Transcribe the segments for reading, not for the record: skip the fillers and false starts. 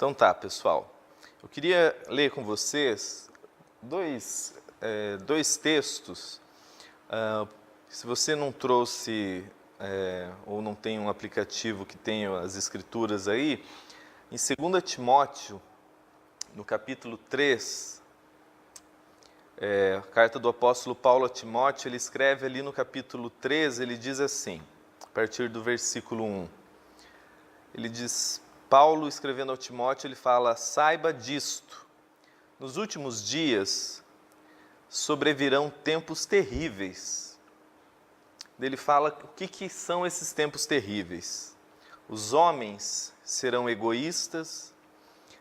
Então tá, pessoal. Eu queria ler com vocês dois textos. Se você não trouxe ou não tem um aplicativo que tenha as escrituras aí, em 2 Timóteo, no capítulo 3, a carta do apóstolo Paulo a Timóteo, ele escreve ali no capítulo 3, ele diz assim, a partir do versículo 1. Ele diz, Paulo escrevendo ao Timóteo, ele fala, saiba disto, nos últimos dias sobrevirão tempos terríveis. Ele fala o que são esses tempos terríveis. Os homens serão egoístas,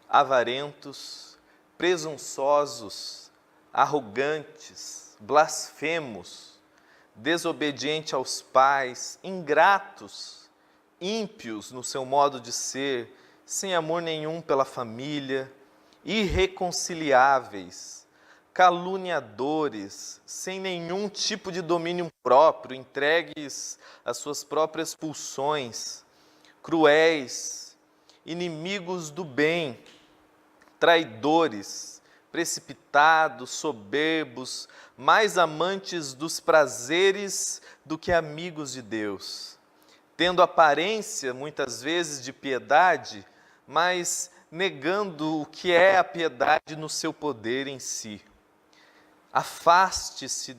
avarentos, presunçosos, arrogantes, blasfemos, desobedientes aos pais, ingratos, ímpios no seu modo de ser, sem amor nenhum pela família, irreconciliáveis, caluniadores, sem nenhum tipo de domínio próprio, entregues às suas próprias pulsões, cruéis, inimigos do bem, traidores, precipitados, soberbos, mais amantes dos prazeres do que amigos de Deus, tendo aparência, muitas vezes, de piedade, mas negando o que é a piedade no seu poder em si. Afaste-se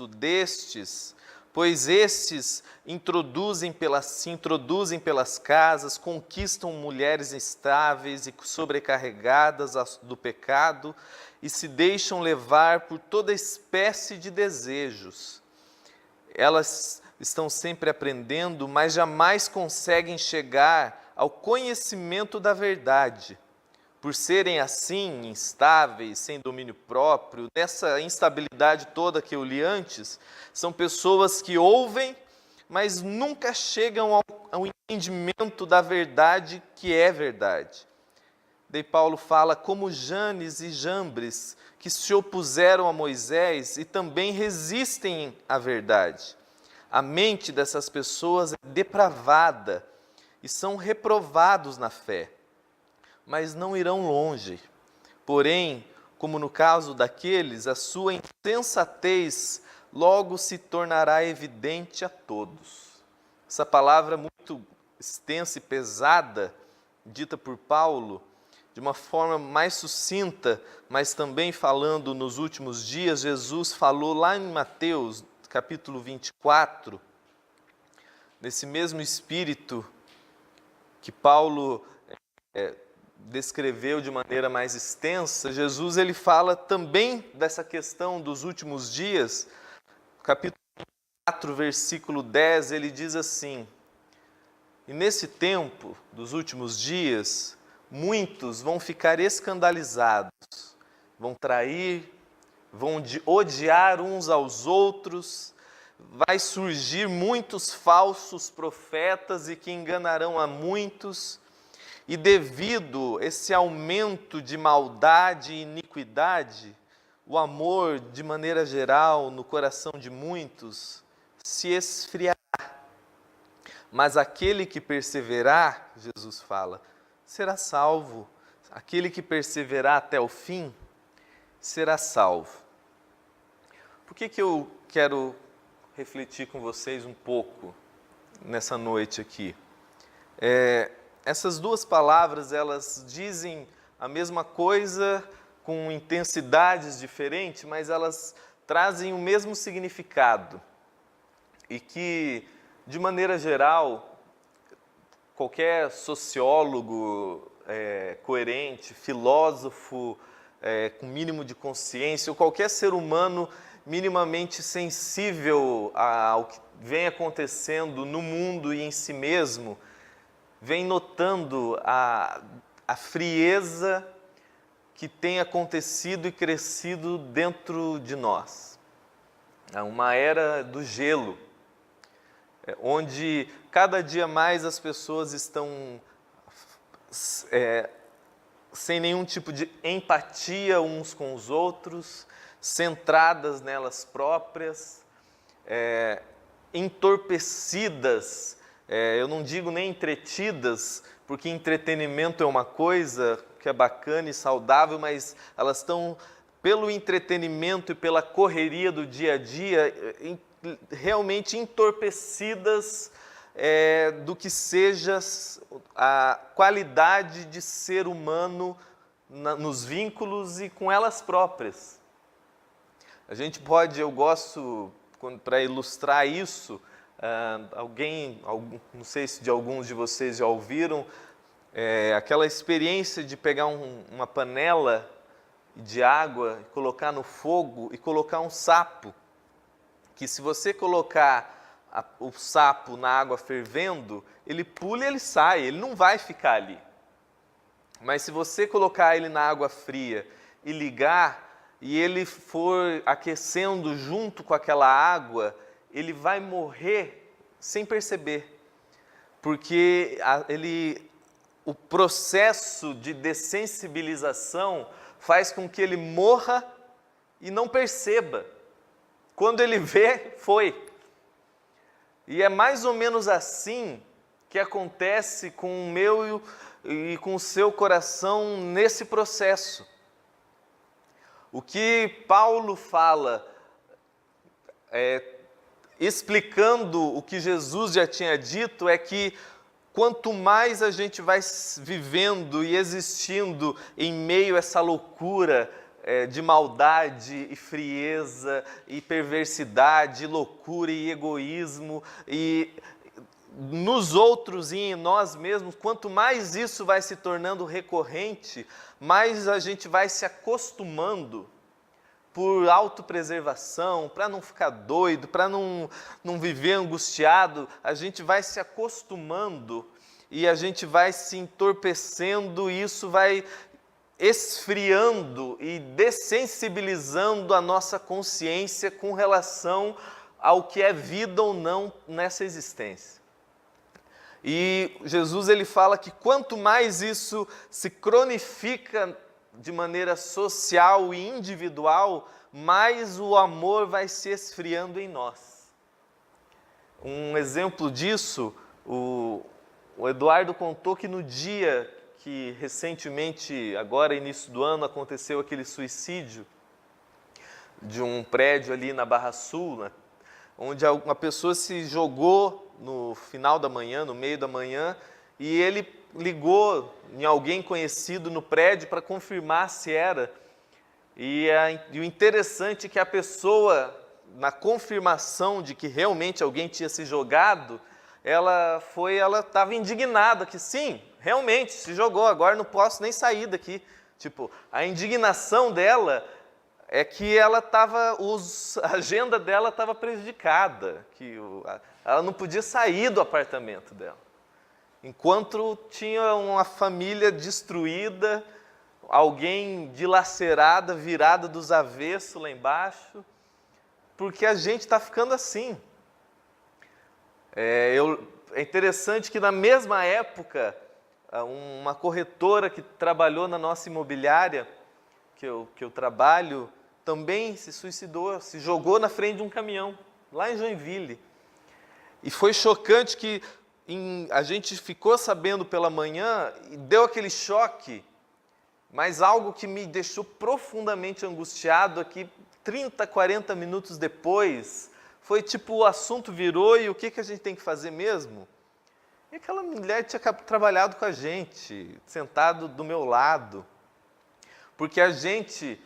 destes, pois estes se introduzem pelas casas, conquistam mulheres estáveis e sobrecarregadas do pecado e se deixam levar por toda espécie de desejos. Elas estão sempre aprendendo, mas jamais conseguem chegar ao conhecimento da verdade. Por serem assim, instáveis, sem domínio próprio, nessa instabilidade toda que eu li antes, são pessoas que ouvem, mas nunca chegam ao entendimento da verdade que é verdade. Daí Paulo fala como Janes e Jambres, que se opuseram a Moisés e também resistem à verdade. A mente dessas pessoas é depravada e são reprovados na fé, mas não irão longe. Porém, como no caso daqueles, a sua insensatez logo se tornará evidente a todos. Essa palavra muito extensa e pesada, dita por Paulo, de uma forma mais sucinta, mas também falando nos últimos dias, Jesus falou lá em Mateus, capítulo 24, nesse mesmo espírito que Paulo descreveu de maneira mais extensa, Jesus ele fala também dessa questão dos últimos dias, capítulo 4, versículo 10, ele diz assim, e nesse tempo dos últimos dias, muitos vão ficar escandalizados, vão trair, vão odiar uns aos outros, vai surgir muitos falsos profetas e que enganarão a muitos, e devido a esse aumento de maldade e iniquidade, o amor, de maneira geral, no coração de muitos, se esfriará. Mas aquele que perseverar, Jesus fala, será salvo. Aquele que perseverar até o fim, será salvo. Por que eu quero refletir com vocês um pouco nessa noite aqui? Essas duas palavras, elas dizem a mesma coisa com intensidades diferentes, mas elas trazem o mesmo significado. E que, de maneira geral, qualquer sociólogo coerente, filósofo com mínimo de consciência, ou qualquer ser humano minimamente sensível ao que vem acontecendo no mundo e em si mesmo, vem notando a frieza que tem acontecido e crescido dentro de nós. É uma era do gelo, onde cada dia mais as pessoas estão sem nenhum tipo de empatia uns com os outros, centradas nelas próprias, entorpecidas, eu não digo nem entretidas, porque entretenimento é uma coisa que é bacana e saudável, mas elas estão, pelo entretenimento e pela correria do dia a dia, realmente entorpecidas do que seja a qualidade de ser humano nos vínculos e com elas próprias. A gente pode, eu gosto, para ilustrar isso, não sei se de alguns de vocês já ouviram, aquela experiência de pegar uma panela de água, colocar no fogo e colocar um sapo, que se você colocar o sapo na água fervendo, ele pula e ele sai, ele não vai ficar ali. Mas se você colocar ele na água fria e ligar, e ele for aquecendo junto com aquela água, ele vai morrer sem perceber. Porque o processo de dessensibilização faz com que ele morra e não perceba. Quando ele vê, foi. E é mais ou menos assim que acontece com o meu e com o seu coração nesse processo. O que Paulo fala, explicando o que Jesus já tinha dito, é que quanto mais a gente vai vivendo e existindo em meio a essa loucura de maldade e frieza e perversidade, loucura e egoísmo, e nos outros e em nós mesmos, quanto mais isso vai se tornando recorrente, mais a gente vai se acostumando por autopreservação, para não ficar doido, para não viver angustiado, a gente vai se acostumando e a gente vai se entorpecendo, e isso vai esfriando e dessensibilizando a nossa consciência com relação ao que é vida ou não nessa existência. E Jesus ele fala que quanto mais isso se cronifica de maneira social e individual, mais o amor vai se esfriando em nós. Um exemplo disso, o Eduardo contou que no dia que recentemente, agora início do ano, aconteceu aquele suicídio de um prédio ali na Barra Sul, né, onde uma pessoa se jogou no final da manhã, no meio da manhã, e ele ligou em alguém conhecido no prédio para confirmar se era. E o interessante é que a pessoa, na confirmação de que realmente alguém tinha se jogado, ela estava indignada, que sim, realmente se jogou, agora não posso nem sair daqui. Tipo, a indignação dela é que a agenda dela estava prejudicada, que ela não podia sair do apartamento dela. Enquanto tinha uma família destruída, alguém dilacerada, virada dos avessos lá embaixo, porque a gente está ficando assim. É interessante que na mesma época, uma corretora que trabalhou na nossa imobiliária, que eu trabalho, também se suicidou, se jogou na frente de um caminhão, lá em Joinville. E foi chocante que a gente ficou sabendo pela manhã e deu aquele choque, mas algo que me deixou profundamente angustiado aqui, 30, 40 minutos depois, foi tipo, o assunto virou e o que a gente tem que fazer mesmo? E aquela mulher tinha trabalhado com a gente, sentado do meu lado, porque a gente,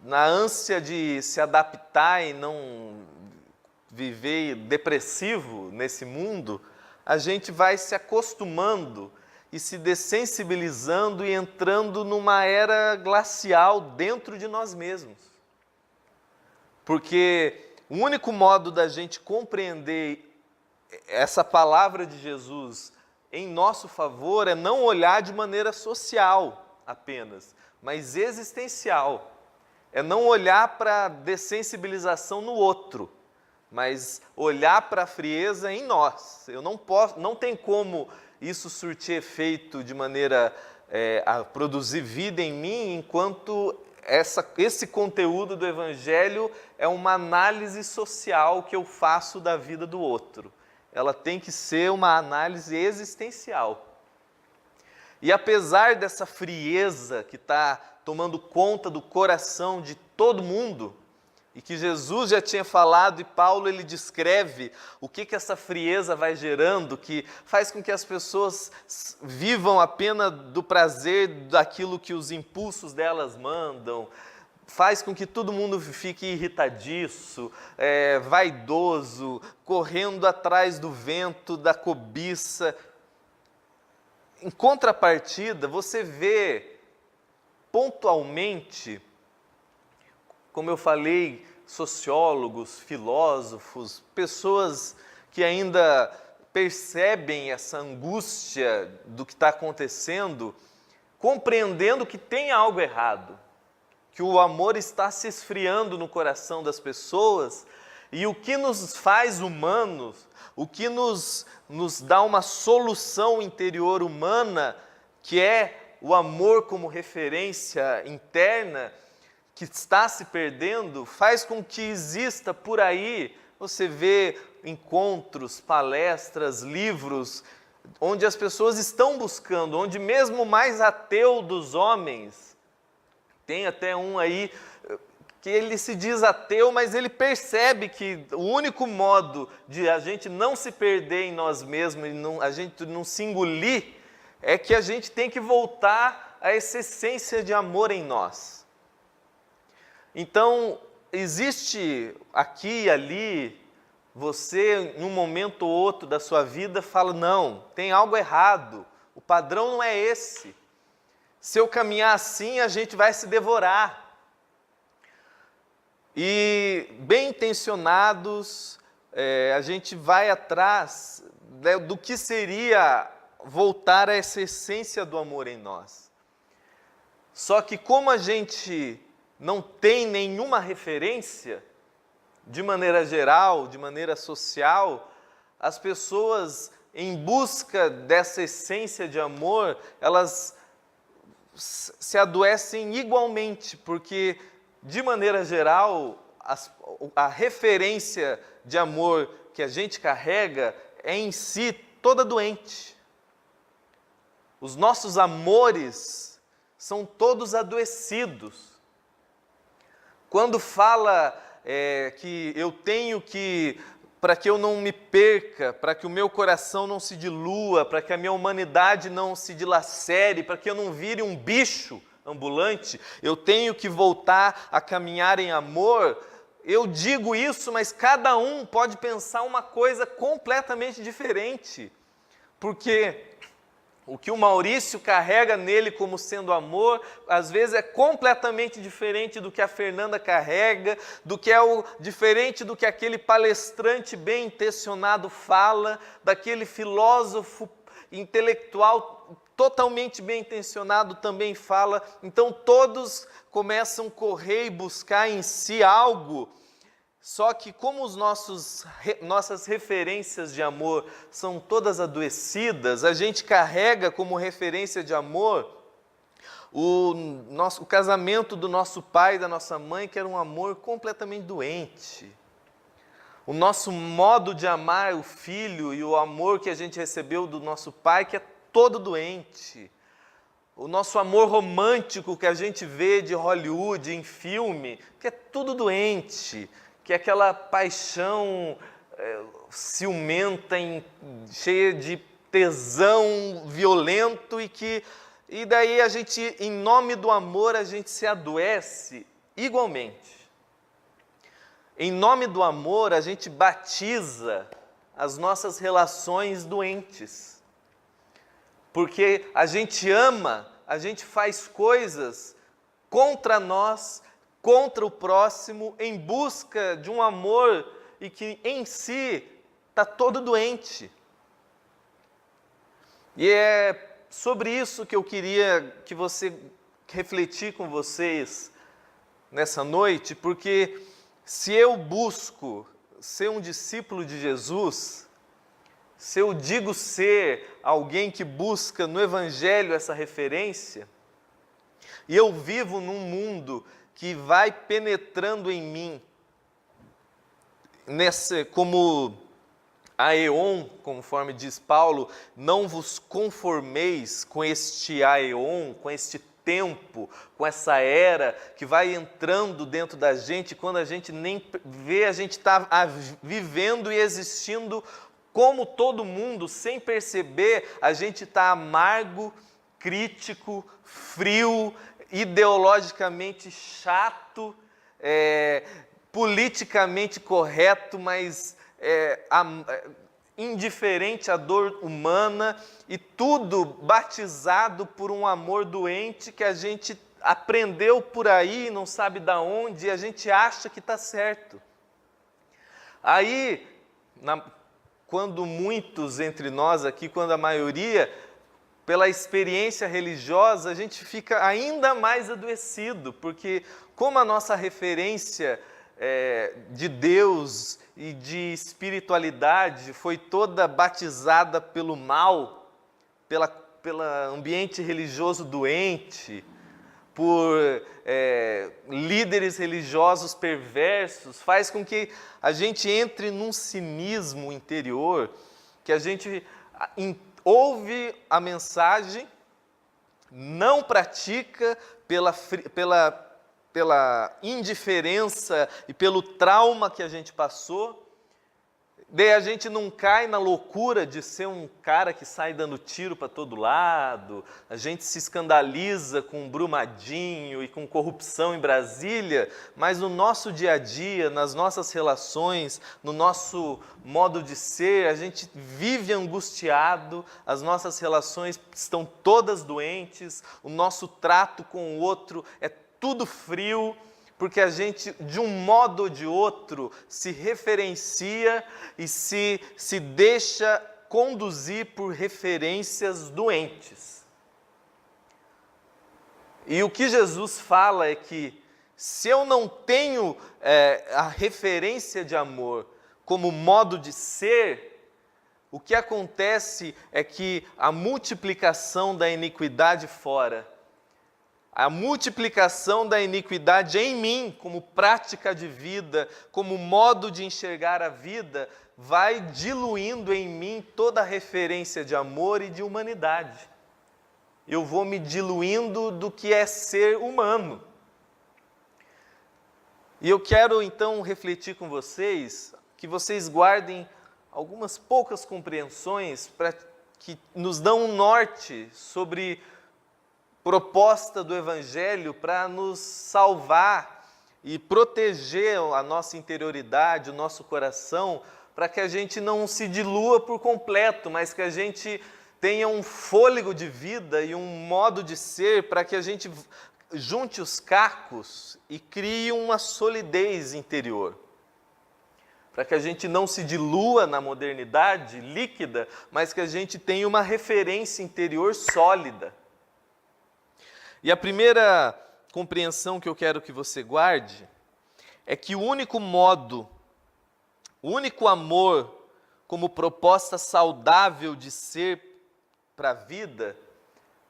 na ânsia de se adaptar e não viver depressivo nesse mundo, a gente vai se acostumando e se dessensibilizando e entrando numa era glacial dentro de nós mesmos. Porque o único modo da gente compreender essa palavra de Jesus em nosso favor é não olhar de maneira social apenas, mas existencial. É não olhar para a dessensibilização no outro, mas olhar para a frieza em nós. Não tem como isso surtir efeito de maneira a produzir vida em mim, enquanto esse conteúdo do Evangelho é uma análise social que eu faço da vida do outro. Ela tem que ser uma análise existencial. E apesar dessa frieza que está tomando conta do coração de todo mundo, e que Jesus já tinha falado, e Paulo ele descreve o que essa frieza vai gerando, que faz com que as pessoas vivam apenas do prazer daquilo que os impulsos delas mandam, faz com que todo mundo fique irritadiço, vaidoso, correndo atrás do vento, da cobiça. Em contrapartida, você vê pontualmente, como eu falei, sociólogos, filósofos, pessoas que ainda percebem essa angústia do que está acontecendo, compreendendo que tem algo errado, que o amor está se esfriando no coração das pessoas, e o que nos faz humanos, o que nos dá uma solução interior humana, que é o amor como referência interna, que está se perdendo, faz com que exista por aí, você vê encontros, palestras, livros, onde as pessoas estão buscando, onde mesmo o mais ateu dos homens, tem até um aí que ele se diz ateu, mas ele percebe que o único modo de a gente não se perder em nós mesmos e a gente não se engolir, é que a gente tem que voltar a essa essência de amor em nós. Então, existe aqui e ali, você em um momento ou outro da sua vida fala, não, tem algo errado, o padrão não é esse. Se eu caminhar assim, a gente vai se devorar. E bem intencionados, a gente vai atrás do que seria voltar a essa essência do amor em nós. Só que como a gente não tem nenhuma referência, de maneira geral, de maneira social, as pessoas, em busca dessa essência de amor, elas se adoecem igualmente, porque, de maneira geral, a referência de amor que a gente carrega é em si toda doente. Os nossos amores são todos adoecidos. Quando fala que eu tenho que, para que eu não me perca, para que o meu coração não se dilua, para que a minha humanidade não se dilacere, para que eu não vire um bicho ambulante, eu tenho que voltar a caminhar em amor, eu digo isso, mas cada um pode pensar uma coisa completamente diferente, porque o que o Maurício carrega nele como sendo amor, às vezes é completamente diferente do que a Fernanda carrega, diferente do que aquele palestrante bem intencionado fala, daquele filósofo intelectual totalmente bem intencionado também fala. Então todos começam a correr e buscar em si algo. Só que como nossas referências de amor são todas adoecidas, a gente carrega como referência de amor o casamento do nosso pai e da nossa mãe, que era um amor completamente doente. O nosso modo de amar o filho e o amor que a gente recebeu do nosso pai, que é todo doente. O nosso amor romântico que a gente vê de Hollywood, em filme, que é tudo doente. Que é aquela paixão ciumenta, cheia de tesão violento e daí a gente, em nome do amor, a gente se adoece igualmente. Em nome do amor, a gente batiza as nossas relações doentes. Porque a gente ama, a gente faz coisas contra nós, contra o próximo, em busca de um amor e que em si está todo doente. E é sobre isso que eu queria que você refletir com vocês nessa noite, porque se eu busco ser um discípulo de Jesus, se eu digo ser alguém que busca no Evangelho essa referência, e eu vivo num mundo que vai penetrando em mim, como aeon, conforme diz Paulo, não vos conformeis com este aeon, com este tempo, com essa era que vai entrando dentro da gente, quando a gente nem vê, a gente está vivendo e existindo como todo mundo, sem perceber, a gente está amargo, crítico, frio, ideologicamente chato, politicamente correto, mas indiferente à dor humana, e tudo batizado por um amor doente que a gente aprendeu por aí, não sabe de onde, e a gente acha que está certo. Aí, quando muitos entre nós aqui, quando a maioria, pela experiência religiosa, a gente fica ainda mais adoecido, porque como a nossa referência de Deus e de espiritualidade foi toda batizada pelo mal, pelo ambiente religioso doente, por líderes religiosos perversos, faz com que a gente entre num cinismo interior, que a gente ouve a mensagem, não pratica pela indiferença e pelo trauma que a gente passou, daí a gente não cai na loucura de ser um cara que sai dando tiro para todo lado, a gente se escandaliza com Brumadinho e com corrupção em Brasília, mas no nosso dia a dia, nas nossas relações, no nosso modo de ser, a gente vive angustiado, as nossas relações estão todas doentes, o nosso trato com o outro é tudo frio, porque a gente, de um modo ou de outro, se referencia e se deixa conduzir por referências doentes. E o que Jesus fala é que, se eu não tenho a referência de amor como modo de ser, o que acontece é que a multiplicação da iniquidade fora, a multiplicação da iniquidade em mim, como prática de vida, como modo de enxergar a vida, vai diluindo em mim toda a referência de amor e de humanidade. Eu vou me diluindo do que é ser humano. E eu quero então refletir com vocês, que vocês guardem algumas poucas compreensões que nos dão um norte sobre proposta do Evangelho para nos salvar e proteger a nossa interioridade, o nosso coração, para que a gente não se dilua por completo, mas que a gente tenha um fôlego de vida e um modo de ser, para que a gente junte os cacos e crie uma solidez interior. Para que a gente não se dilua na modernidade líquida, mas que a gente tenha uma referência interior sólida. E a primeira compreensão que eu quero que você guarde é que o único modo, o único amor como proposta saudável de ser para a vida,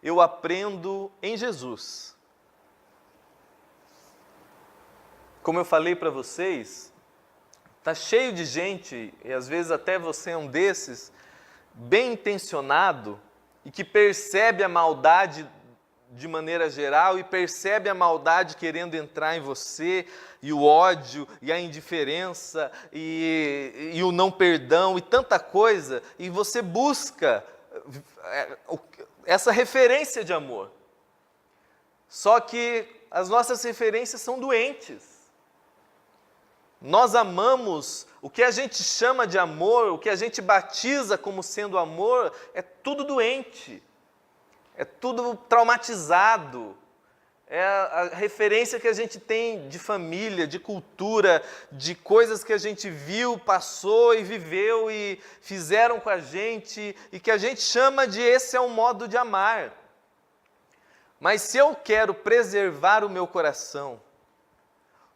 eu aprendo em Jesus. Como eu falei para vocês, está cheio de gente, e às vezes até você é um desses, bem intencionado e que percebe a maldade de maneira geral e percebe a maldade querendo entrar em você, e o ódio, e a indiferença, e o não perdão, e tanta coisa, e você busca essa referência de amor. Só que as nossas referências são doentes. Nós amamos, o que a gente chama de amor, o que a gente batiza como sendo amor, é tudo doente. É tudo traumatizado, é a referência que a gente tem de família, de cultura, de coisas que a gente viu, passou e viveu e fizeram com a gente, e que a gente chama de esse é um modo de amar. Mas se eu quero preservar o meu coração,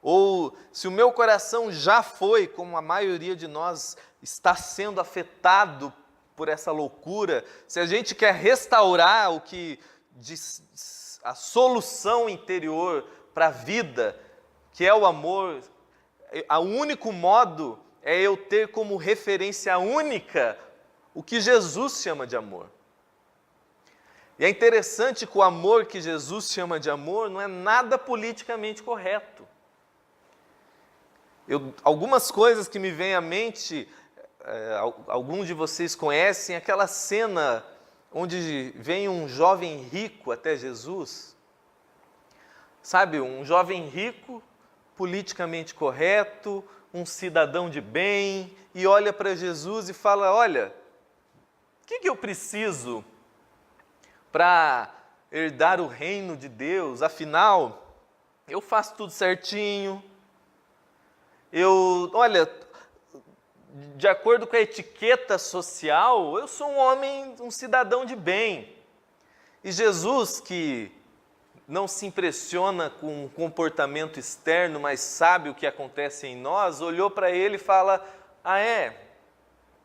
ou se o meu coração já foi, como a maioria de nós está sendo afetado por essa loucura, se a gente quer restaurar a solução interior para a vida, que é o amor, o único modo é eu ter como referência única o que Jesus chama de amor. E é interessante que o amor que Jesus chama de amor não é nada politicamente correto. Algumas coisas que me vêm à mente, alguns de vocês conhecem, aquela cena onde vem um jovem rico até Jesus. Sabe, um jovem rico, politicamente correto, um cidadão de bem, e olha para Jesus e fala: olha, o que eu preciso para herdar o reino de Deus? Afinal, eu faço tudo certinho. Olha, de acordo com a etiqueta social, eu sou um homem, um cidadão de bem. E Jesus, que não se impressiona com o comportamento externo, mas sabe o que acontece em nós, olhou para ele e fala: ah,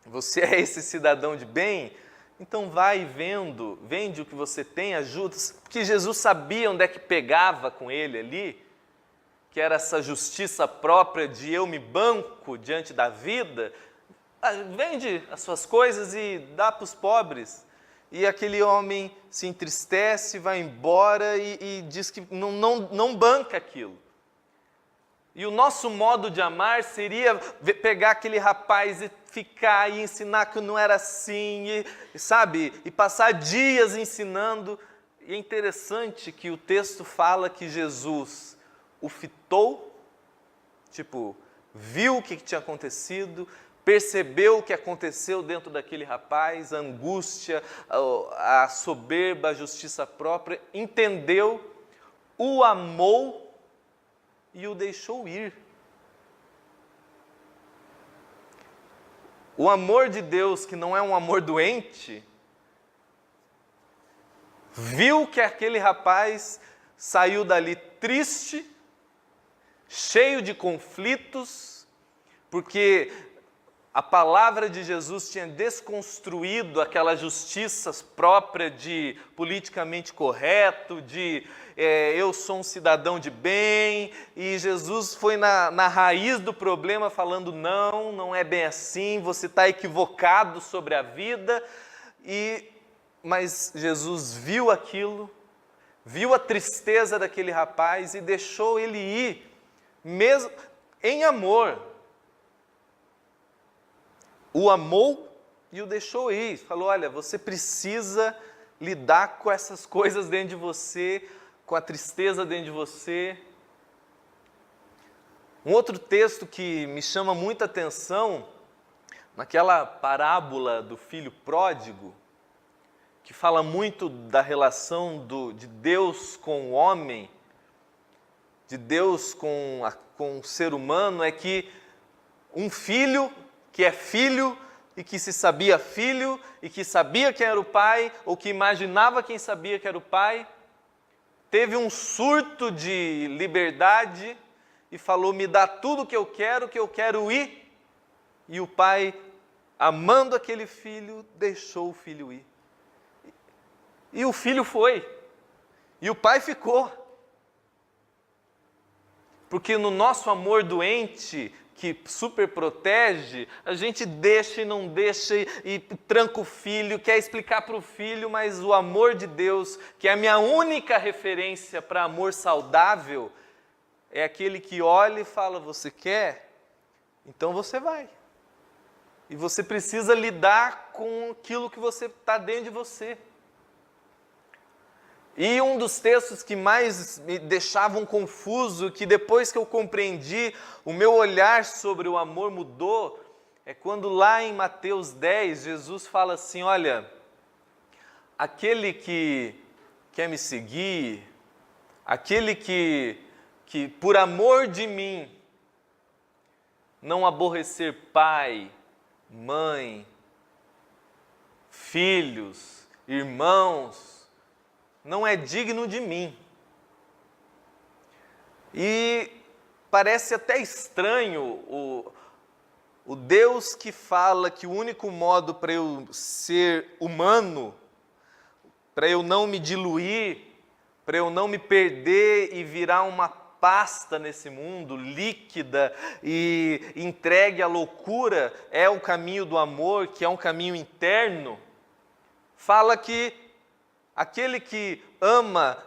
você é esse cidadão de bem? Então vai vende o que você tem, ajuda. Porque Jesus sabia onde é que pegava com ele ali, que era essa justiça própria de eu me banco diante da vida. Vende as suas coisas e dá para os pobres. E aquele homem se entristece, vai embora e diz que não banca aquilo. E o nosso modo de amar seria pegar aquele rapaz e ficar e ensinar que não era assim, e passar dias ensinando. E é interessante que o texto fala que Jesus o fitou, viu o que tinha acontecido, percebeu o que aconteceu dentro daquele rapaz, a angústia, a soberba, a justiça própria, entendeu, o amou e o deixou ir. O amor de Deus, que não é um amor doente, viu que aquele rapaz saiu dali triste, cheio de conflitos, porque a palavra de Jesus tinha desconstruído aquela justiça própria de politicamente correto, de eu sou um cidadão de bem, e Jesus foi na raiz do problema falando: não é bem assim, você está equivocado sobre a vida. Mas Jesus viu aquilo, viu a tristeza daquele rapaz e deixou ele ir, mesmo em amor. O amou e o deixou ir. Falou: olha, você precisa lidar com essas coisas dentro de você, com a tristeza dentro de você. Um outro texto que me chama muita atenção, naquela parábola do filho pródigo, que fala muito da relação de Deus com o homem, de Deus com o ser humano, é que um filho que é filho e que se sabia filho e que sabia quem era o pai, ou que imaginava quem sabia que era o pai, teve um surto de liberdade e falou: me dá tudo que eu quero ir. E o pai, amando aquele filho, deixou o filho ir. E o filho foi, e o pai ficou. Porque no nosso amor doente, que super protege, a gente deixa e não deixa e tranca o filho, quer explicar para o filho, mas o amor de Deus, que é a minha única referência para amor saudável, é aquele que olha e fala: você quer? Então você vai. E você precisa lidar com aquilo que você está dentro de você. E um dos textos que mais me deixavam confuso, que depois que eu compreendi, o meu olhar sobre o amor mudou, é quando lá em Mateus 10, Jesus fala assim: olha, aquele que quer me seguir, aquele que por amor de mim não aborrecer pai, mãe, filhos, irmãos, não é digno de mim. E parece até estranho o Deus que fala que o único modo para eu ser humano, para eu não me diluir, para eu não me perder e virar uma pasta nesse mundo, líquida e entregue à loucura, é o caminho do amor, que é um caminho interno, fala que aquele que ama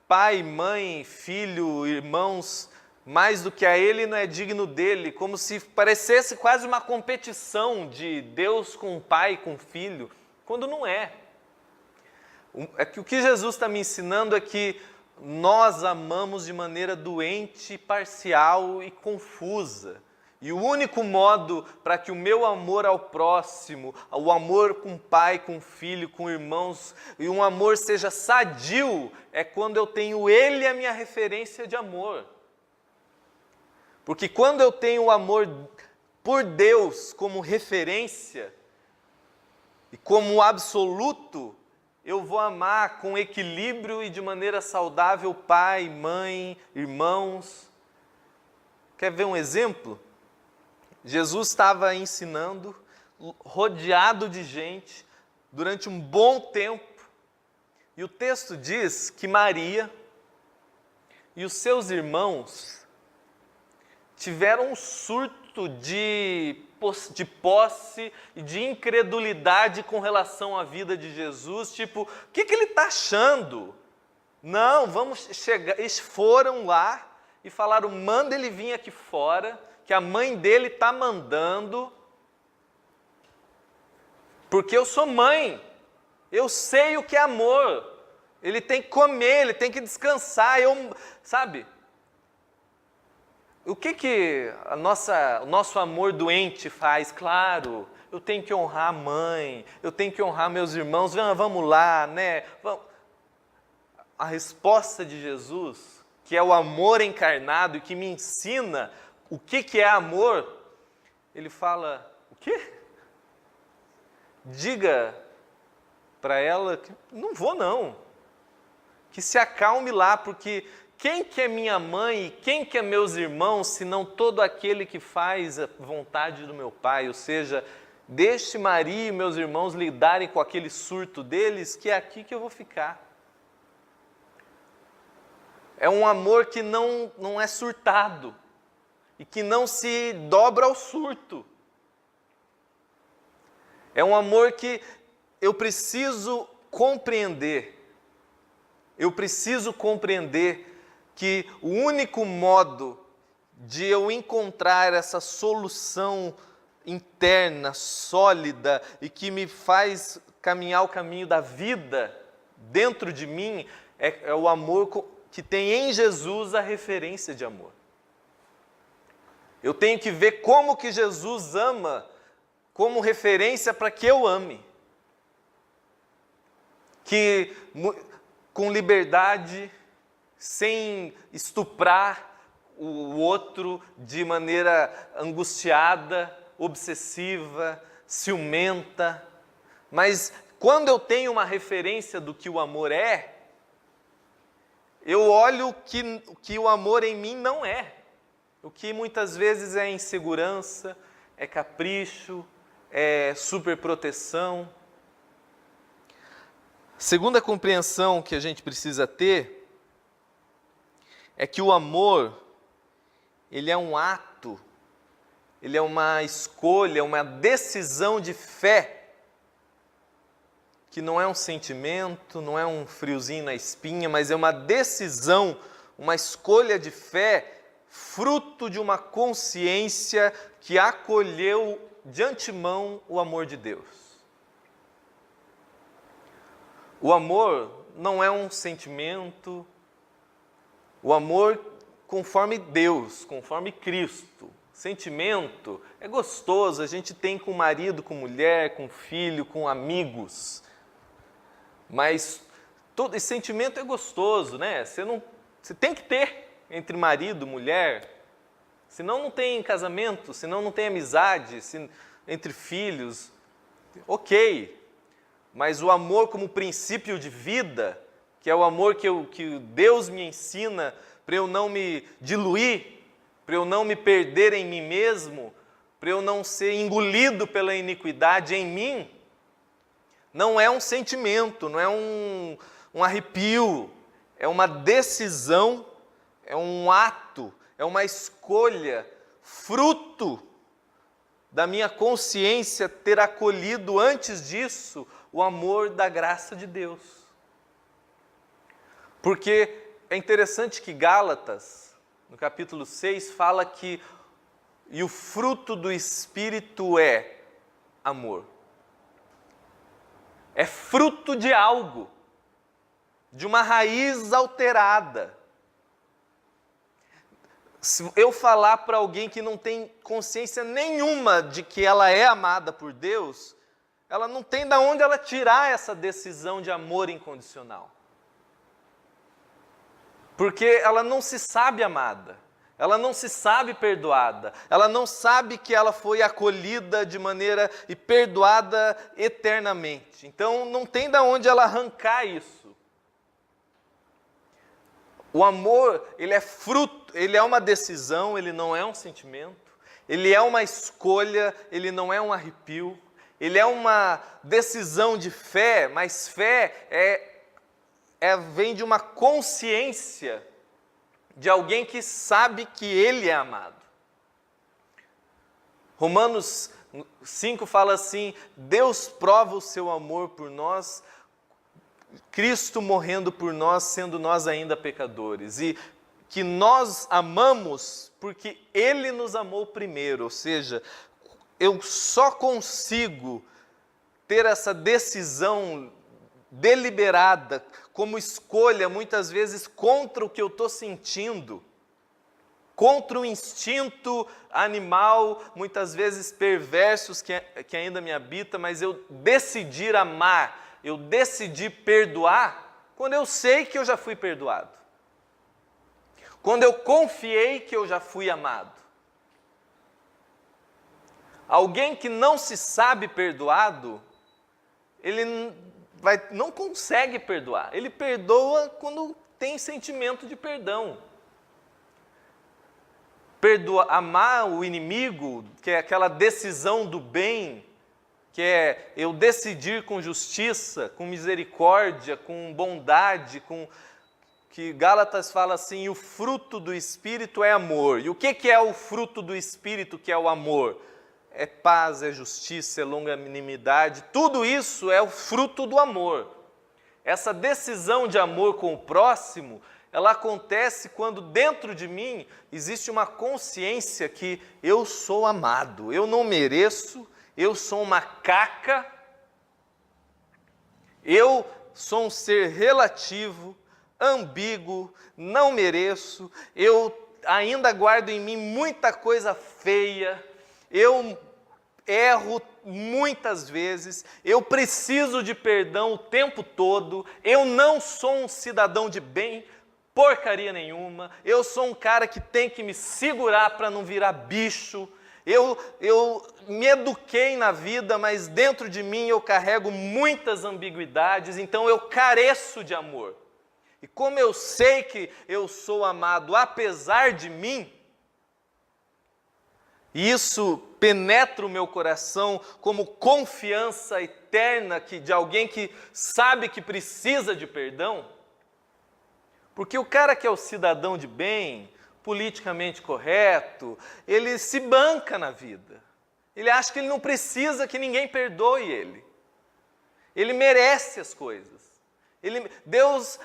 pai, mãe, filho, irmãos, mais do que a ele não é digno dele, como se parecesse quase uma competição de Deus com o pai, com o filho, quando não é. É que o que Jesus está me ensinando é que nós amamos de maneira doente, parcial e confusa. E o único modo para que o meu amor ao próximo, o amor com o pai, com o filho, com irmãos, e um amor seja sadio, é quando eu tenho ele a minha referência de amor. Porque quando eu tenho o amor por Deus como referência e como absoluto, eu vou amar com equilíbrio e de maneira saudável pai, mãe, irmãos. Quer ver um exemplo? Jesus estava ensinando, rodeado de gente, durante um bom tempo, e o texto diz que Maria e os seus irmãos tiveram um surto de posse e de incredulidade com relação à vida de Jesus, tipo, o que ele está achando? Não, vamos chegar. Eles foram lá e falaram, manda ele vir aqui fora, que a mãe dele está mandando, porque eu sou mãe, eu sei o que é amor, ele tem que comer, ele tem que descansar, sabe? O que o nosso amor doente faz? Claro, eu tenho que honrar a mãe, eu tenho que honrar meus irmãos, vamos lá, né? A resposta de Jesus, que é o amor encarnado e que me ensina o que é amor, ele fala, o quê? Diga para ela que não vou não, que se acalme lá, porque quem que é minha mãe e quem que é meus irmãos, senão todo aquele que faz a vontade do meu Pai? Ou seja, deixe Maria e meus irmãos lidarem com aquele surto deles, que é aqui que eu vou ficar. É um amor que não é surtado e que não se dobra ao surto. É um amor que eu preciso compreender. Eu preciso compreender que o único modo de eu encontrar essa solução interna, sólida e que me faz caminhar o caminho da vida dentro de mim é o amor que tem em Jesus a referência de amor. Eu tenho que ver como que Jesus ama como referência para que eu ame. Que com liberdade, sem estuprar o outro de maneira angustiada, obsessiva, ciumenta. Mas quando eu tenho uma referência do que o amor é, eu olho que o amor em mim não é. O que muitas vezes é insegurança, é capricho, é superproteção. Segunda compreensão que a gente precisa ter é que o amor, ele é um ato, ele é uma escolha, uma decisão de fé, que não é um sentimento, não é um friozinho na espinha, mas é uma decisão, uma escolha de fé, fruto de uma consciência que acolheu de antemão o amor de Deus. O amor não é um sentimento, o amor conforme Deus, conforme Cristo. Sentimento é gostoso, a gente tem com marido, com mulher, com filho, com amigos. Mas todo esse sentimento é gostoso, né? Você tem que ter entre marido, mulher, senão não tem casamento, senão não tem amizade, entre filhos. Ok, mas o amor como princípio de vida, que é o amor que Deus me ensina para eu não me diluir, para eu não me perder em mim mesmo, para eu não ser engolido pela iniquidade em mim, não é um sentimento, não é um arrepio, é uma decisão é um ato, é uma escolha, fruto da minha consciência ter acolhido antes disso o amor da graça de Deus. Porque é interessante que Gálatas, no capítulo 6, fala que e o fruto do Espírito é amor. É fruto de algo, de uma raiz alterada. Se eu falar para alguém que não tem consciência nenhuma de que ela é amada por Deus, ela não tem de onde ela tirar essa decisão de amor incondicional. Porque ela não se sabe amada, ela não se sabe perdoada, ela não sabe que ela foi acolhida de maneira e perdoada eternamente. Então não tem de onde ela arrancar isso. O amor, ele é fruto, ele é uma decisão, ele não é um sentimento, ele é uma escolha, ele não é um arrepio, ele é uma decisão de fé, mas fé vem de uma consciência de alguém que sabe que ele é amado. Romanos 5 fala assim: Deus prova o seu amor por nós, Cristo morrendo por nós, sendo nós ainda pecadores, e que nós amamos porque Ele nos amou primeiro, ou seja, eu só consigo ter essa decisão deliberada, como escolha, muitas vezes contra o que eu estou sentindo, contra o instinto animal, muitas vezes perversos que ainda me habita, mas eu decidir amar, eu decidi perdoar quando eu sei que eu já fui perdoado. Quando eu confiei que eu já fui amado. Alguém que não se sabe perdoado, ele não consegue perdoar. Ele perdoa quando tem sentimento de perdão. Amar o inimigo, que é aquela decisão do bem, que é eu decidir com justiça, com misericórdia, com bondade, que Gálatas fala assim, o fruto do Espírito é amor. E o que é o fruto do Espírito, que é o amor? É paz, é justiça, é longanimidade, tudo isso é o fruto do amor. Essa decisão de amor com o próximo, ela acontece quando dentro de mim existe uma consciência que eu sou amado, eu não mereço, eu sou uma caca, eu sou um ser relativo, ambíguo, não mereço, eu ainda guardo em mim muita coisa feia, eu erro muitas vezes, eu preciso de perdão o tempo todo, eu não sou um cidadão de bem, porcaria nenhuma, eu sou um cara que tem que me segurar para não virar bicho. Eu me eduquei na vida, mas dentro de mim eu carrego muitas ambiguidades, então eu careço de amor. E como eu sei que eu sou amado apesar de mim, isso penetra o meu coração como confiança eterna de alguém que sabe que precisa de perdão. Porque o cara que é o cidadão de bem, politicamente correto, ele se banca na vida. Ele acha que ele não precisa que ninguém perdoe ele. Ele merece as coisas. Deus,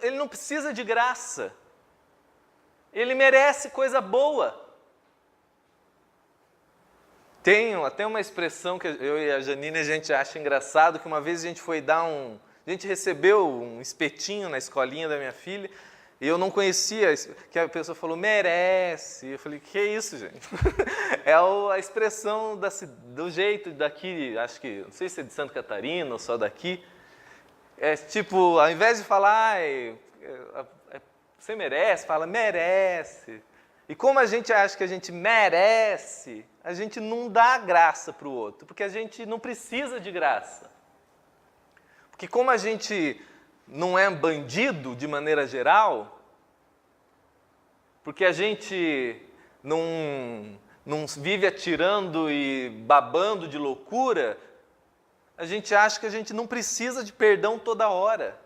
ele não precisa de graça. Ele merece coisa boa. Tem até uma expressão que eu e a Janine a gente acha engraçado, que uma vez a gente foi a gente recebeu um espetinho na escolinha da minha filha, e eu não conhecia, que a pessoa falou, merece. Eu falei, que isso, gente? É a expressão do jeito daqui, acho que, não sei se é de Santa Catarina ou só daqui. É tipo, ao invés de falar, você merece, fala, merece. E como a gente acha que a gente merece, a gente não dá graça para o outro, porque a gente não precisa de graça. Porque como a gente não é bandido de maneira geral, porque a gente não vive atirando e babando de loucura, a gente acha que a gente não precisa de perdão toda hora.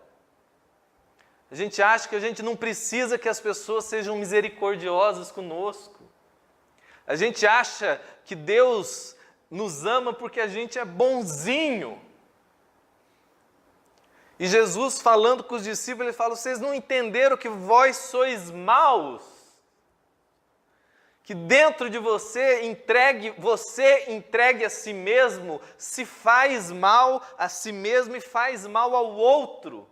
A gente acha que a gente não precisa que as pessoas sejam misericordiosas conosco. A gente acha que Deus nos ama porque a gente é bonzinho. E Jesus, falando com os discípulos, ele fala: vocês não entenderam que vós sois maus? Que dentro de você entregue a si mesmo, se faz mal a si mesmo e faz mal ao outro.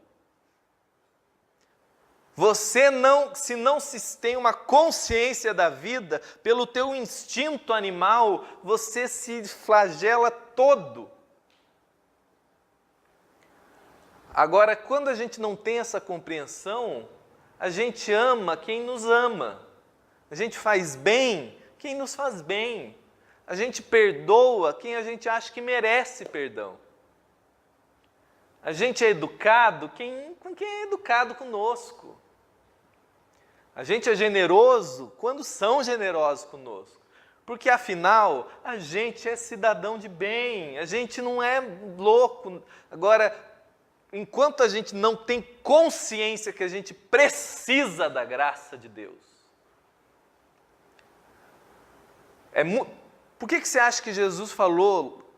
Se não se tem uma consciência da vida, pelo teu instinto animal, você se flagela todo. Agora, quando a gente não tem essa compreensão, a gente ama quem nos ama. A gente faz bem quem nos faz bem. A gente perdoa quem a gente acha que merece perdão. A gente é educado com quem é educado conosco. A gente é generoso quando são generosos conosco. Porque, afinal, a gente é cidadão de bem, a gente não é louco. Agora, enquanto a gente não tem consciência que a gente precisa da graça de Deus, por que você acha que Jesus falou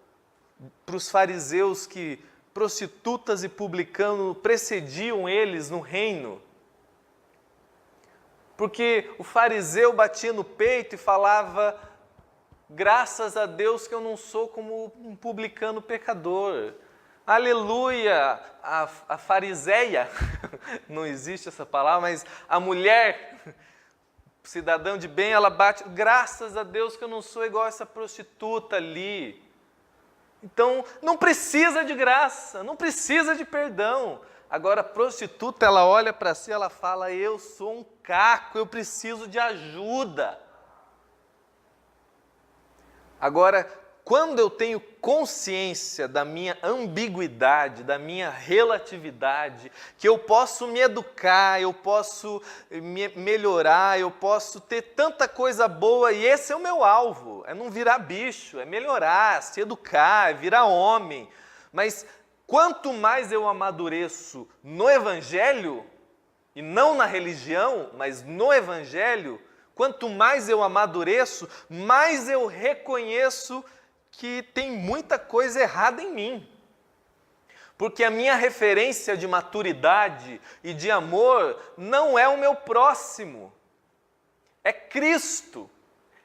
para os fariseus que prostitutas e publicanos precediam eles no reino? Porque o fariseu batia no peito e falava: graças a Deus que eu não sou como um publicano pecador. Aleluia! A fariseia, não existe essa palavra, mas a mulher, cidadão de bem, ela bate: graças a Deus que eu não sou igual essa prostituta ali. Então, não precisa de graça, não precisa de perdão. Agora, a prostituta, ela olha para si, ela fala: eu sou um caco, eu preciso de ajuda. Agora, quando eu tenho consciência da minha ambiguidade, da minha relatividade, que eu posso me educar, eu posso me melhorar, eu posso ter tanta coisa boa, e esse é o meu alvo, é não virar bicho, é melhorar, se educar, é virar homem. Mas quanto mais eu amadureço no Evangelho, e não na religião, mas no Evangelho, quanto mais eu amadureço, mais eu reconheço que tem muita coisa errada em mim. Porque a minha referência de maturidade e de amor não é o meu próximo, é Cristo,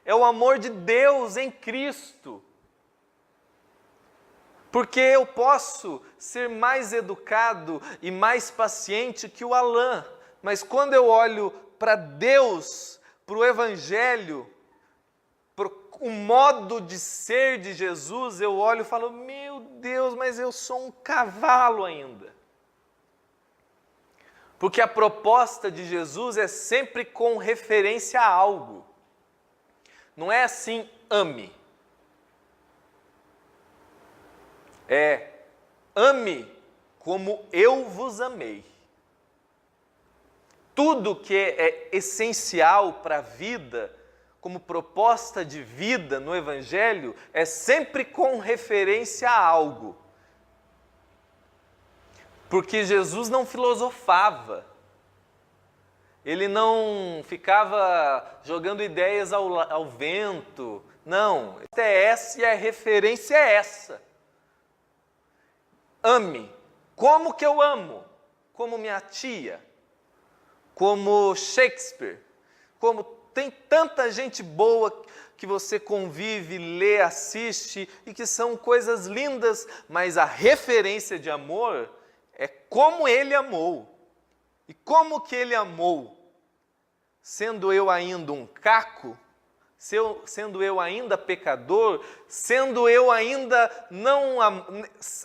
é o amor de Deus em Cristo. Porque eu posso ser mais educado e mais paciente que o Alain, mas quando eu olho para Deus, para o Evangelho, para o modo de ser de Jesus, eu olho e falo: meu Deus, mas eu sou um cavalo ainda. Porque a proposta de Jesus é sempre com referência a algo. Não é assim: ame. É: ame como eu vos amei. Tudo que é essencial para a vida, como proposta de vida no Evangelho, é sempre com referência a algo. Porque Jesus não filosofava, ele não ficava jogando ideias ao vento, não, é essa e a referência é essa. Ame. Como que eu amo? Como minha tia, como Shakespeare, como tem tanta gente boa que você convive, lê, assiste e que são coisas lindas, mas a referência de amor é como ele amou. E como que ele amou? Sendo eu ainda um caco, sendo eu ainda pecador, sendo eu ainda não...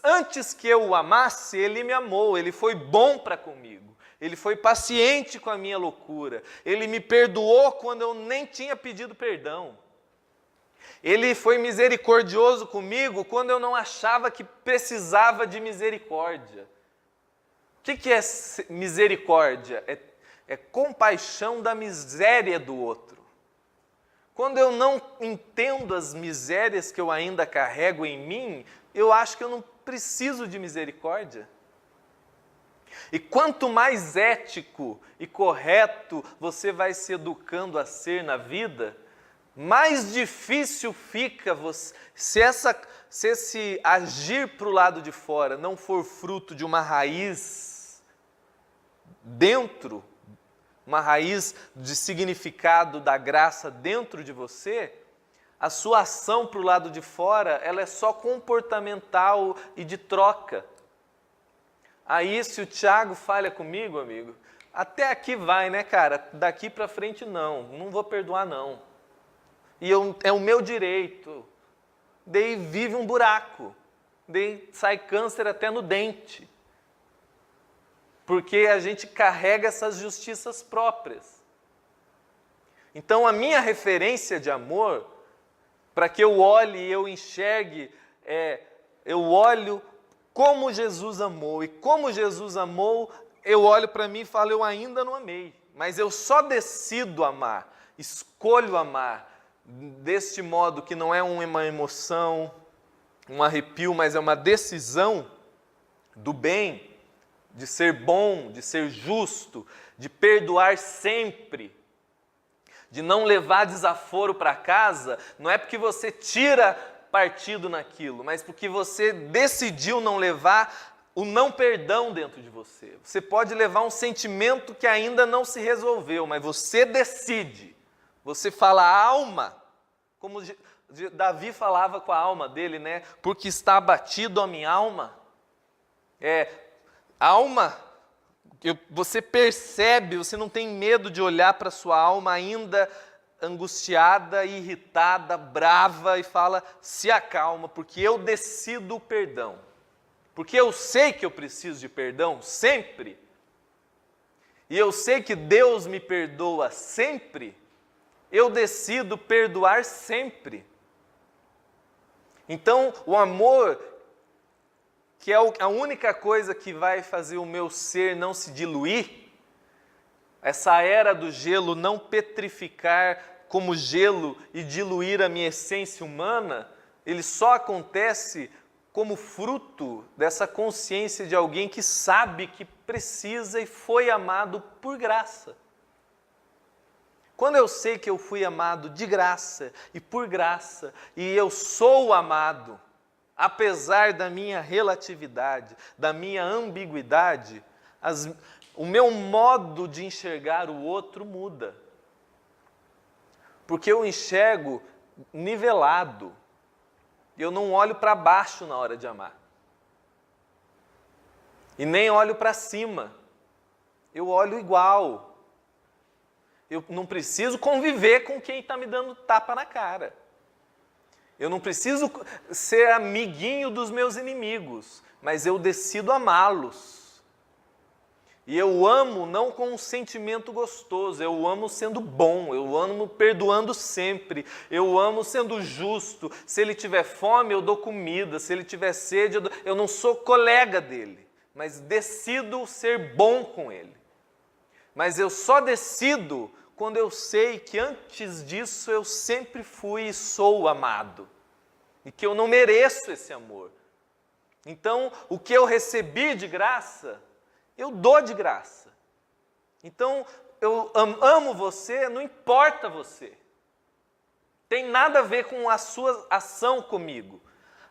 Antes que eu o amasse, ele me amou, ele foi bom para comigo. Ele foi paciente com a minha loucura. Ele me perdoou quando eu nem tinha pedido perdão. Ele foi misericordioso comigo quando eu não achava que precisava de misericórdia. O que é misericórdia? É compaixão da miséria do outro. Quando eu não entendo as misérias que eu ainda carrego em mim, eu acho que eu não preciso de misericórdia. E quanto mais ético e correto você vai se educando a ser na vida, mais difícil fica você, se esse agir para o lado de fora não for fruto de uma raiz dentro, uma raiz de significado da graça dentro de você, a sua ação para o lado de fora, ela é só comportamental e de troca. Aí, se o Tiago falha comigo, amigo, até aqui vai, né, cara? Daqui para frente não vou perdoar não. E é o meu direito. Daí vive um buraco, daí sai câncer até no dente. Porque a gente carrega essas justiças próprias. Então, a minha referência de amor, para que eu olhe e eu enxergue, eu olho como Jesus amou. E como Jesus amou, eu olho para mim e falo, eu ainda não amei. Mas eu só decido amar, escolho amar, deste modo que não é uma emoção, um arrepio, mas é uma decisão do bem, de ser bom, de ser justo, de perdoar sempre, de não levar desaforo para casa. Não é porque você tira partido naquilo, mas porque você decidiu não levar o não perdão dentro de você. Você pode levar um sentimento que ainda não se resolveu, mas você decide. Você fala a alma, como Davi falava com a alma dele, né? Porque está abatido a minha alma. Alma, você percebe, você não tem medo de olhar para a sua alma ainda angustiada, irritada, brava e fala, se acalma, porque eu decido o perdão. Porque eu sei que eu preciso de perdão sempre. E eu sei que Deus me perdoa sempre. Eu decido perdoar sempre. Então, o amor, que é a única coisa que vai fazer o meu ser não se diluir, essa era do gelo não petrificar como gelo e diluir a minha essência humana, ele só acontece como fruto dessa consciência de alguém que sabe que precisa e foi amado por graça. Quando eu sei que eu fui amado de graça e por graça, e eu sou amado, apesar da minha relatividade, da minha ambiguidade, o meu modo de enxergar o outro muda. Porque eu enxergo nivelado. Eu não olho para baixo na hora de amar. E nem olho para cima. Eu olho igual. Eu não preciso conviver com quem está me dando tapa na cara. Eu não preciso ser amiguinho dos meus inimigos, mas eu decido amá-los. E eu amo não com um sentimento gostoso, eu amo sendo bom, eu amo perdoando sempre, eu amo sendo justo. Se ele tiver fome, eu dou comida, se ele tiver sede, eu não sou colega dele, mas decido ser bom com ele. Mas eu só decido quando eu sei que antes disso eu sempre fui e sou amado, e que eu não mereço esse amor. Então, o que eu recebi de graça, eu dou de graça. Então, eu amo você, não importa você. Tem nada a ver com a sua ação comigo.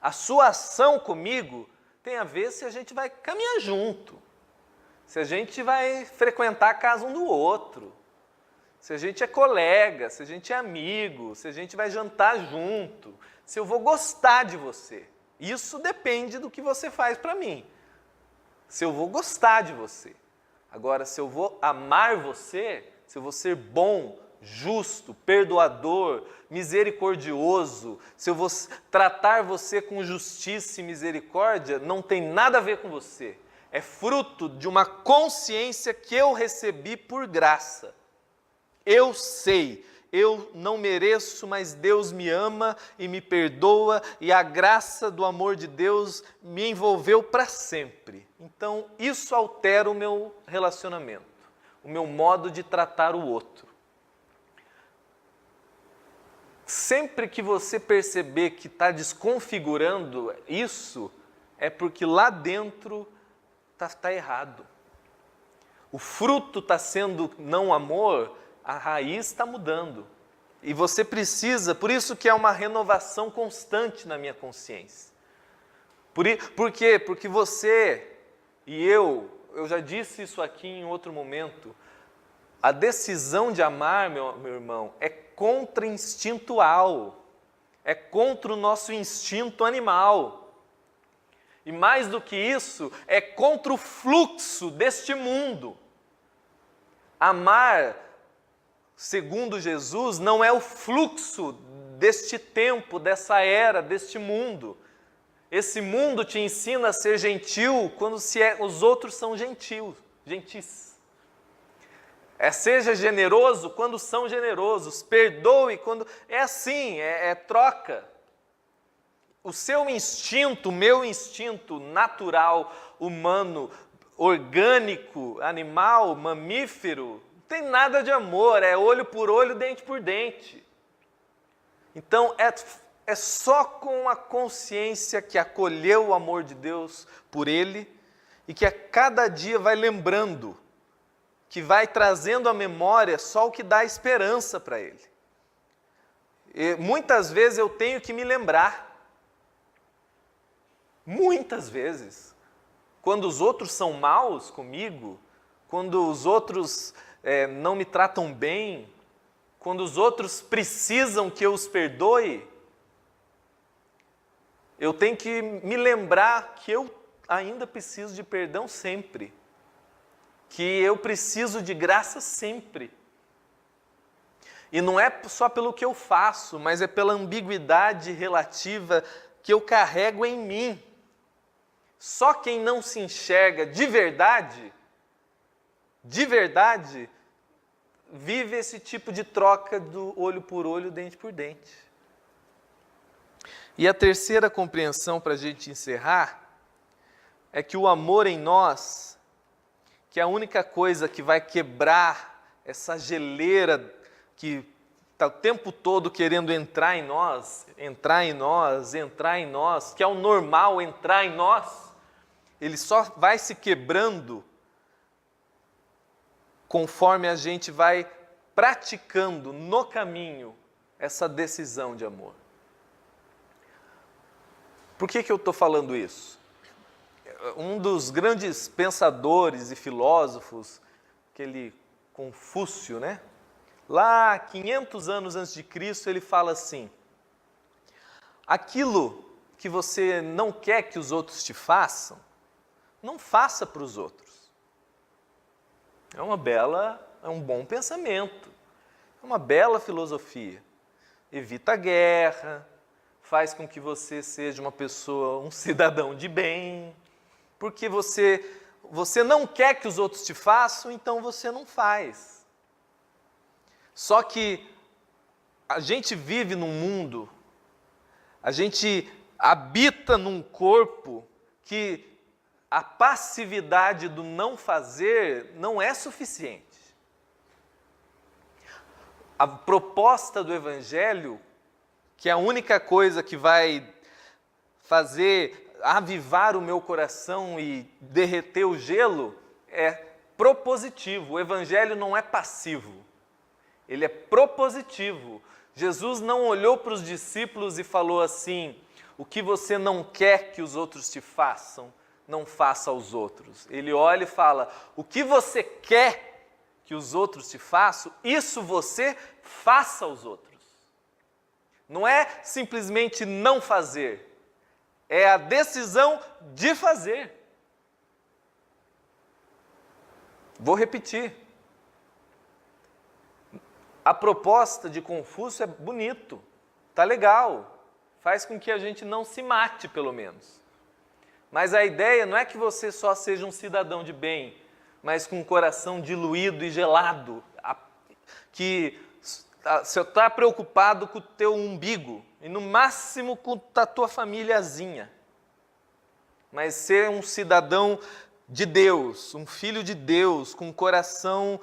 A sua ação comigo tem a ver se a gente vai caminhar junto, se a gente vai frequentar a casa um do outro, se a gente é colega, se a gente é amigo, se a gente vai jantar junto, se eu vou gostar de você. Isso depende do que você faz para mim. Se eu vou gostar de você. Agora, se eu vou amar você, se eu vou ser bom, justo, perdoador, misericordioso, se eu vou tratar você com justiça e misericórdia, não tem nada a ver com você. É fruto de uma consciência que eu recebi por graça. Eu sei, eu não mereço, mas Deus me ama e me perdoa, e a graça do amor de Deus me envolveu para sempre. Então, isso altera o meu relacionamento, o meu modo de tratar o outro. Sempre que você perceber que está desconfigurando isso, é porque lá dentro está errado. o fruto está sendo não amor, a raiz está mudando. E você precisa, por isso que é uma renovação constante na minha consciência. Por quê? Porque você e eu já disse isso aqui em outro momento, a decisão de amar, meu irmão, é contra-instintual, é contra o nosso instinto animal. E mais do que isso, é contra o fluxo deste mundo. Amar, segundo Jesus, não é o fluxo deste tempo, dessa era, deste mundo. Esse mundo te ensina a ser gentil quando os outros são gentis. Seja generoso quando são generosos, perdoe quando... É assim, é troca. O seu instinto, o meu instinto natural, humano, orgânico, animal, mamífero, não tem nada de amor, é olho por olho, dente por dente. Então, é só com a consciência que acolheu o amor de Deus por ele e que a cada dia vai lembrando, que vai trazendo à memória só o que dá esperança para ele. E muitas vezes eu tenho que me lembrar. Muitas vezes. Quando os outros são maus comigo, quando os outros não me tratam bem, quando os outros precisam que eu os perdoe, eu tenho que me lembrar que eu ainda preciso de perdão sempre. Que eu preciso de graça sempre. E não é só pelo que eu faço, mas é pela ambiguidade relativa que eu carrego em mim. Só quem não se enxerga de verdade, vive esse tipo de troca do olho por olho, dente por dente. E a terceira compreensão para a gente encerrar é que o amor em nós, que é a única coisa que vai quebrar essa geleira que está o tempo todo querendo entrar em nós, que é o normal entrar em nós, ele só vai se quebrando conforme a gente vai praticando no caminho essa decisão de amor. Por que eu estou falando isso? Um dos grandes pensadores e filósofos, aquele Confúcio, né? Lá 500 anos antes de Cristo, ele fala assim: aquilo que você não quer que os outros te façam, não faça para os outros. É um bom pensamento, é uma bela filosofia. Evita a guerra, faz com que você seja uma pessoa, um cidadão de bem, porque você não quer que os outros te façam, então você não faz. Só que a gente vive num mundo, a gente habita num corpo que a passividade do não fazer não é suficiente. A proposta do Evangelho, que é a única coisa que vai fazer avivar o meu coração e derreter o gelo, é propositivo. O Evangelho não é passivo, ele é propositivo. Jesus não olhou para os discípulos e falou assim: o que você não quer que os outros te façam, não faça aos outros. Ele olha e fala: o que você quer que os outros te façam, isso você faça aos outros. Não é simplesmente não fazer, é a decisão de fazer. Vou repetir. A proposta de Confúcio é bonito, tá legal, faz com que a gente não se mate, pelo menos. Mas a ideia não é que você só seja um cidadão de bem, mas com um coração diluído e gelado, que você está preocupado com o teu umbigo e no máximo com a tua famíliazinha. Mas ser um cidadão de Deus, um filho de Deus, com um coração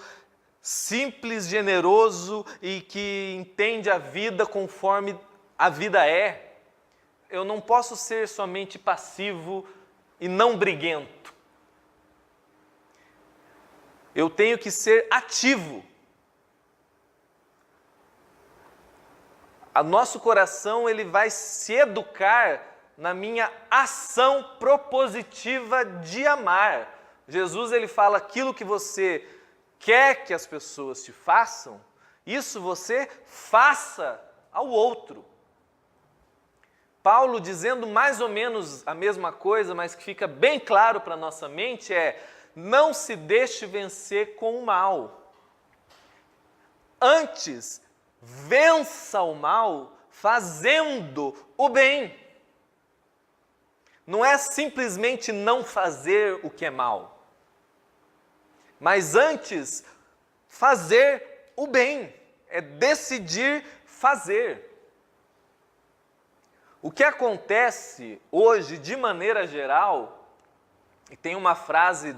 simples, generoso e que entende a vida conforme a vida é. Eu não posso ser somente passivo e não briguento. Eu tenho que ser ativo. O nosso coração, ele vai se educar na minha ação propositiva de amar. Jesus, ele fala: aquilo que você quer que as pessoas te façam, isso você faça ao outro. Paulo, dizendo mais ou menos a mesma coisa, mas que fica bem claro para a nossa mente, é: não se deixe vencer com o mal. Antes, vença o mal fazendo o bem. Não é simplesmente não fazer o que é mal, mas antes fazer o bem, é decidir fazer. O que acontece hoje, de maneira geral, e tem uma frase,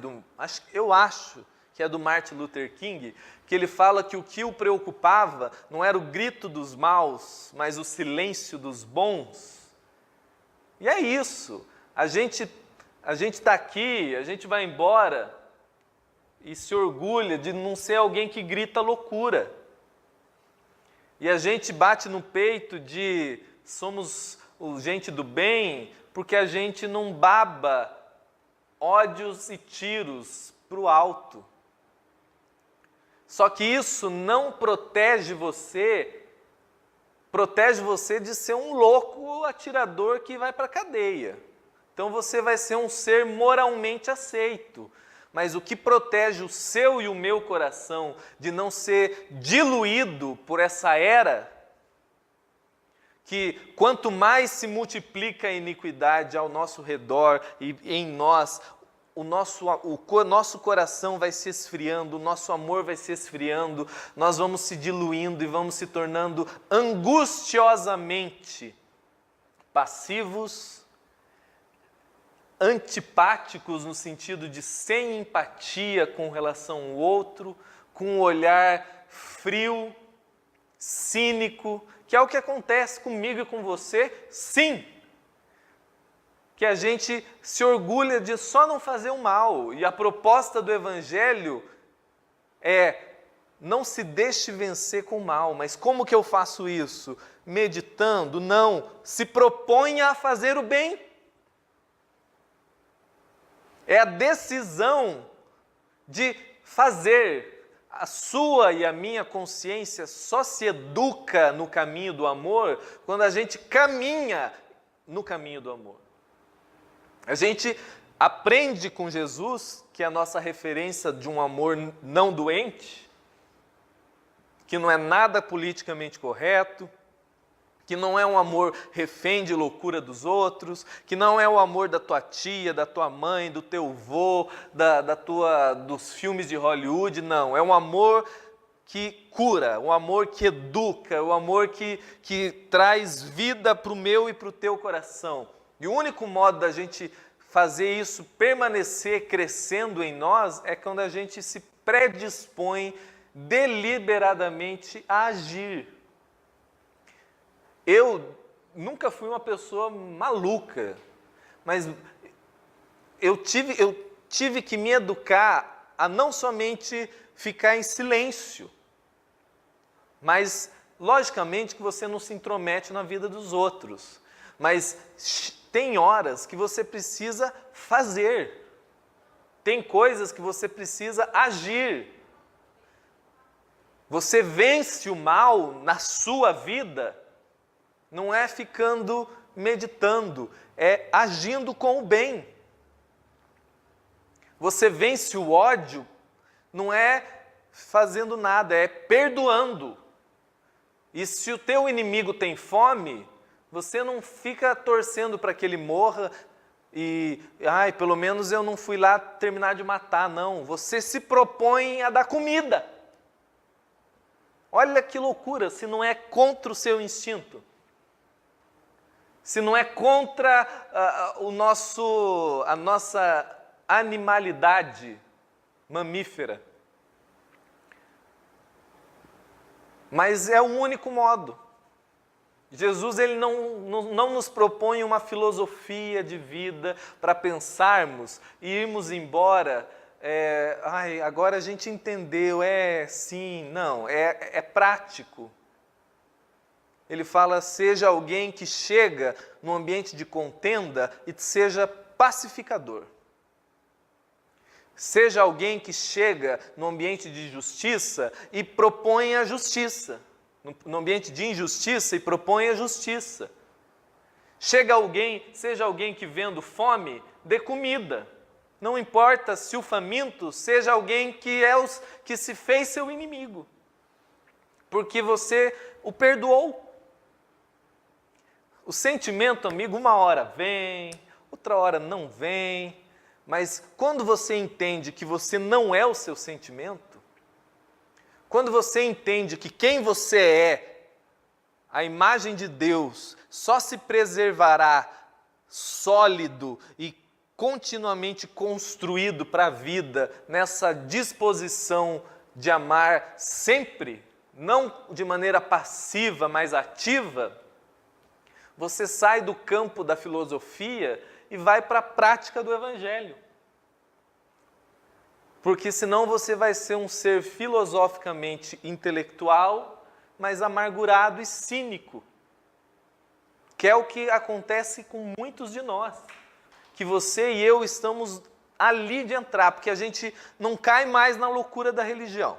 eu acho que é do Martin Luther King, que ele fala que o que o preocupava não era o grito dos maus, mas o silêncio dos bons. E é isso, a gente está aqui, a gente vai embora e se orgulha de não ser alguém que grita loucura. E a gente bate no peito de somos gente do bem, porque a gente não baba ódios e tiros para o alto. Só que isso não protege você de ser um louco atirador que vai para a cadeia. Então você vai ser um ser moralmente aceito. Mas o que protege o seu e o meu coração de não ser diluído por essa era, que quanto mais se multiplica a iniquidade ao nosso redor e em nós, o nosso coração vai se esfriando, o nosso amor vai se esfriando, nós vamos se diluindo e vamos se tornando angustiosamente passivos, antipáticos no sentido de sem empatia com relação ao outro, com um olhar frio, cínico, que é o que acontece comigo e com você, sim. Que a gente se orgulha de só não fazer o mal. E a proposta do Evangelho é: não se deixe vencer com o mal. Mas como que eu faço isso? Meditando? Não. Se proponha a fazer o bem. É a decisão de fazer. A sua e a minha consciência só se educa no caminho do amor quando a gente caminha no caminho do amor. A gente aprende com Jesus, que é a nossa referência de um amor não doente, que não é nada politicamente correto, que não é um amor refém de loucura dos outros, que não é o amor da tua tia, da tua mãe, do teu vô, dos filmes de Hollywood, não. É um amor que cura, um amor que educa, um amor que traz vida para o meu e para o teu coração. E o único modo da gente fazer isso permanecer crescendo em nós é quando a gente se predispõe deliberadamente a agir. Eu nunca fui uma pessoa maluca, mas eu tive que me educar a não somente ficar em silêncio, mas logicamente que você não se intromete na vida dos outros, mas tem horas que você precisa fazer, tem coisas que você precisa agir. Você vence o mal na sua vida, não é ficando meditando, é agindo com o bem. Você vence o ódio, não é fazendo nada, é perdoando. E se o teu inimigo tem fome, você não fica torcendo para que ele morra e, pelo menos eu não fui lá terminar de matar, não. Você se propõe a dar comida. Olha que loucura, se não é contra o seu instinto. Se não é contra a nossa animalidade mamífera. Mas é o único modo. Jesus ele não nos propõe uma filosofia de vida para pensarmos e irmos embora agora a gente entendeu, sim, não, é prático. Ele fala, seja alguém que chega no ambiente de contenda e seja pacificador. Seja alguém que chega no ambiente de justiça e propõe a justiça. No ambiente de injustiça e propõe a justiça. Seja alguém que vendo fome, dê comida. Não importa se o faminto seja alguém que se fez seu inimigo. Porque você o perdoou. O sentimento, amigo, uma hora vem, outra hora não vem, mas quando você entende que você não é o seu sentimento, quando você entende que quem você é, a imagem de Deus, só se preservará sólido e continuamente construído para a vida, nessa disposição de amar sempre, não de maneira passiva, mas ativa, você sai do campo da filosofia e vai para a prática do Evangelho. Porque senão você vai ser um ser filosoficamente intelectual, mas amargurado e cínico. Que é o que acontece com muitos de nós. Que você e eu estamos ali de entrar, porque a gente não cai mais na loucura da religião.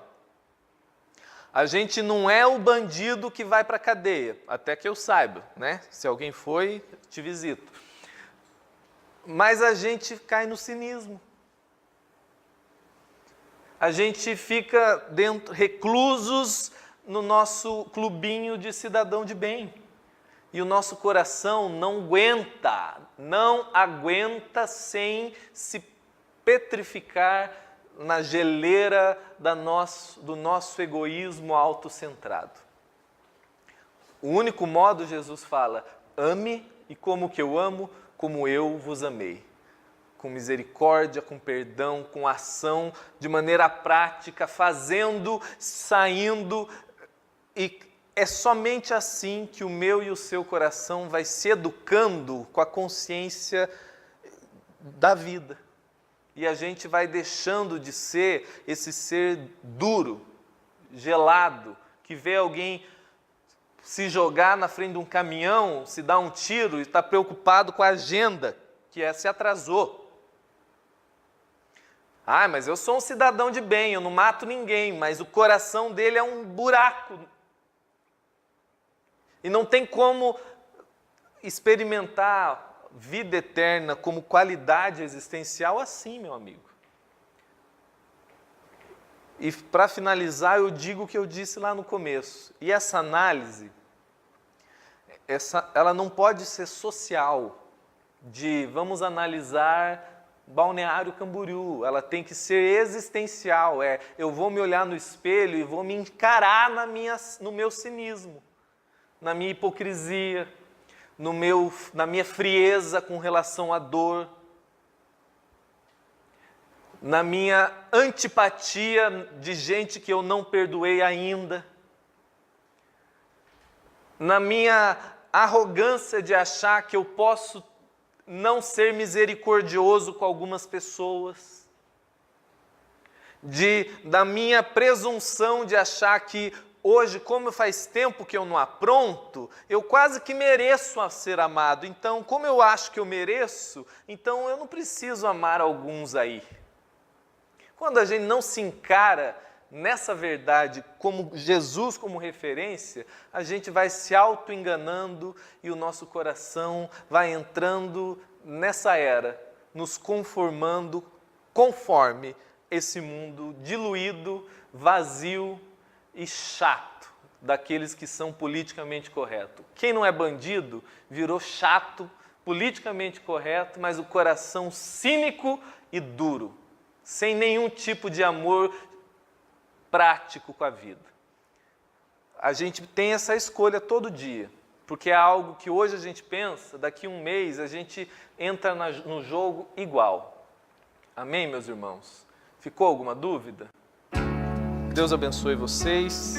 A gente não é o bandido que vai para a cadeia, até que eu saiba, né? Se alguém foi, te visito. Mas a gente cai no cinismo. A gente fica reclusos no nosso clubinho de cidadão de bem. E o nosso coração não aguenta sem se petrificar na geleira do nosso egoísmo autocentrado. O único modo, Jesus fala, ame e como que eu amo, como eu vos amei. Com misericórdia, com perdão, com ação, de maneira prática, fazendo, saindo. E é somente assim que o meu e o seu coração vai se educando com a consciência da vida. E a gente vai deixando de ser esse ser duro, gelado, que vê alguém se jogar na frente de um caminhão, se dá um tiro e está preocupado com a agenda, que se atrasou. Mas eu sou um cidadão de bem, eu não mato ninguém, mas o coração dele é um buraco. E não tem como experimentar vida eterna como qualidade existencial assim, meu amigo. E para finalizar, eu digo o que eu disse lá no começo. E essa análise, ela não pode ser social, de vamos analisar Balneário Camboriú. Ela tem que ser existencial. Eu vou me olhar no espelho e vou me encarar no meu cinismo, na minha hipocrisia, na minha frieza com relação à dor, na minha antipatia de gente que eu não perdoei ainda, na minha arrogância de achar que eu posso não ser misericordioso com algumas pessoas, da minha presunção de achar que hoje, como faz tempo que eu não apronto, eu quase que mereço ser amado. Então, como eu acho que eu mereço, então eu não preciso amar alguns aí. Quando a gente não se encara nessa verdade como Jesus como referência, a gente vai se auto-enganando e o nosso coração vai entrando nessa era, nos conformando conforme esse mundo diluído, vazio e chato daqueles que são politicamente corretos. Quem não é bandido virou chato, politicamente correto, mas o coração cínico e duro, sem nenhum tipo de amor prático com a vida. A gente tem essa escolha todo dia, porque é algo que hoje a gente pensa, daqui a um mês a gente entra no jogo igual. Amém, meus irmãos? Ficou alguma dúvida? Deus abençoe vocês.